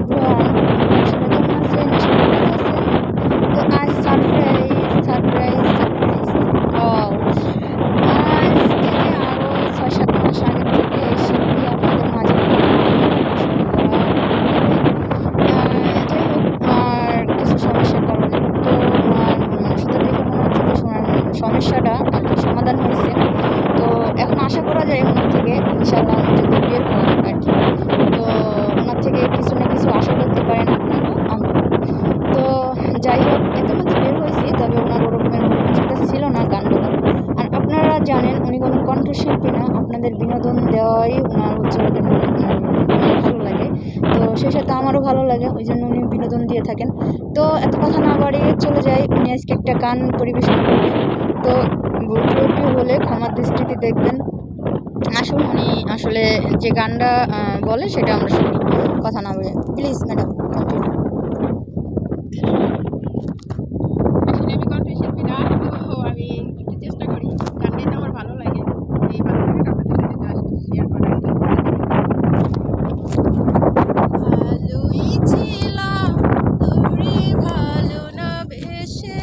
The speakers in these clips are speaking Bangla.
এভরিওয়ান, সবাই কেমন আছেন? আশা করি ভালো আছেন। তো আজ সারপ্রাইজ সারপ্রাইজ সারপ্রাইজ আজ থেকে আরও ৬-৭ মাস আগের থেকে এই শিল্পী আপনাদের মাঝে যাই হোক, আর কিছু সমস্যার কারণে তো মানুষটা দেখে মনে হচ্ছে যে সমস্যাটা আর কি সমাধান হয়েছে। তো এখন আশা করা যায় ওনার থেকে ইনশাআল্লাহ যদি বের হয় আর কি, তো ওনার থেকে কিছু না কিছু আশা করতে পারেন আপনারা, আমরা। তো যাই হোক, ইতিমধ্যে বের হয়েছি, তবে ওনার ওরকমের কোনো কিছুটা ছিল না গান বলার। আর আপনারা জানেন উনি কোনো কণ্ঠশিল্পী না, আপনাদের বিনোদন দেওয়াই ওনার হচ্ছে ভালো লাগে। তো সেই সাথে আমারও ভালো লাগে, ওই জন্য উনি বিনোদন দিয়ে থাকেন। তো এত কথা না বাড়িয়ে চলে যাই, উনি আজকে একটা গান পরিবেশন করবেন। তো ভুল ত্রুটি হলে ক্ষমার দৃষ্টিতে দেখবেন। আসুন, উনি আসলে যে গানটা বলে সেটা আমরা শুনি, কথা না বলে। Please madam continue. আসলে আমি কণ্ঠশিল্পী না, তো আমি একটু চেষ্টা করি। গান গাইতে আমার ভালো লাগে, এই ভালো লাগাটা আপনাদের সাথে জাস্ট শেয়ার করার। ভালোই ছিলাম তোরে ভালো না বেশে,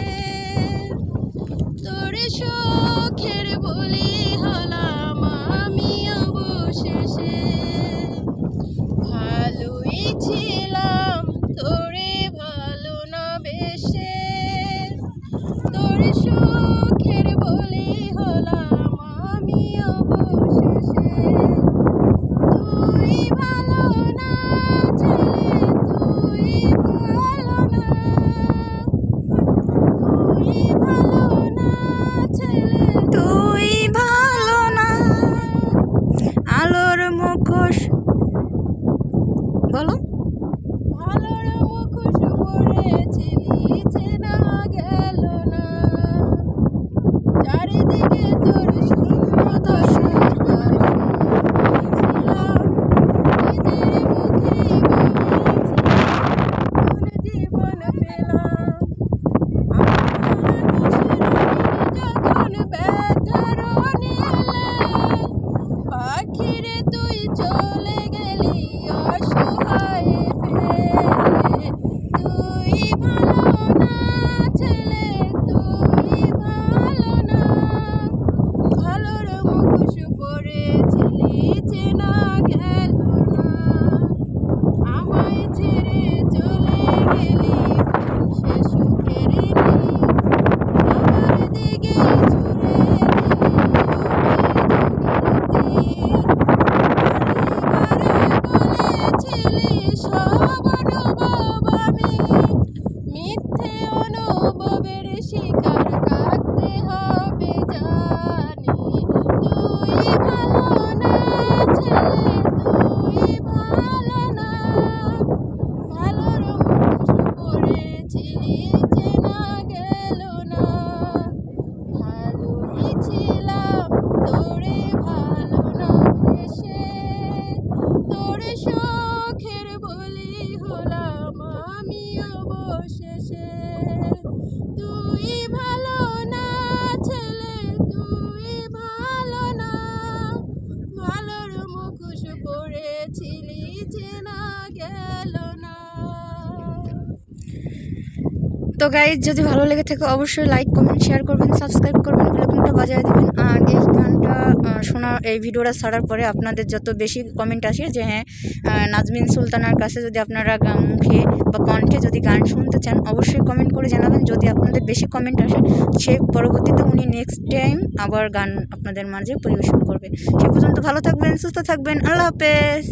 তোরে শখের বলি হলাম আমি অবশেষে। ভালোই ছিলাম তোরে ভালো না বেশে, তোরে শখের বলি হলাম আমি অবশেষে। তুই ভালো না ছেলে, তুই ভালো না, তুই ভালো না ছেলে, তুই ভালো না, আলোর মুখোশ বলো। ভালোর মুখোশ পড়েছিলি চেনা গেল না, চারিদিকে তোর শূন্য দশা। ছিলাম নিজের মুখেই বলেছি জীবন পেলাম। যখন ব্যথার নিলে পাখিরে তুই চলে গেলি অসহায় ফেলে। তুই ভালো না ছেলে, তুই ভালো না, ভালোর মুখোশ পড়েছিলি চেনা গেল না। আমায় ছেড়ে চলে গেলি সে সুখের নেই, আমার দিকে ছুড়ে দিলি বলেছিলি সব অনুভব আমি, মিথ্যে অনুভবের শিকার কাটতে হবে জানি। তুই ভালো না ছেলে, তুই ভালো না, ভালোর মুখোশ পড়েছিলি চেনা গেল না। ভালোই ছিলাম তোরে ভালো না বেশে, তোরে শখের বলি হলাম আমি অবশেষে। তুই ভালো না ছেলে, তুই ভালো না, ভালোর মুখোশ পড়েছিলি চেনা গেল না। তো গাইজ, যদি ভালো লেগে থাকে অবশ্যই লাইক কমেন্ট শেয়ার করবেন, সাবস্ক্রাইব করবেন, বেলকনটা বাজিয়ে দেবেন। আর এই গানটা এই ভিডিওটা ছাড়ার পরে আপনাদের যত বেশি কমেন্ট আসে যে হ্যাঁ নাজমিন সুলতানার কাছে যদি আপনারা মুখে বা কণ্ঠে যদি গান শুনতে চান, অবশ্যই কমেন্ট করে জানাবেন। যদি আপনাদের বেশি কমেন্ট আসে, সে পরবর্তীতে উনি নেক্সট টাইম আবার গান আপনাদের মাঝে পরিবেশন করবে। সে পর্যন্ত ভালো থাকবেন, সুস্থ থাকবেন, আল্লাহ হাফেজ।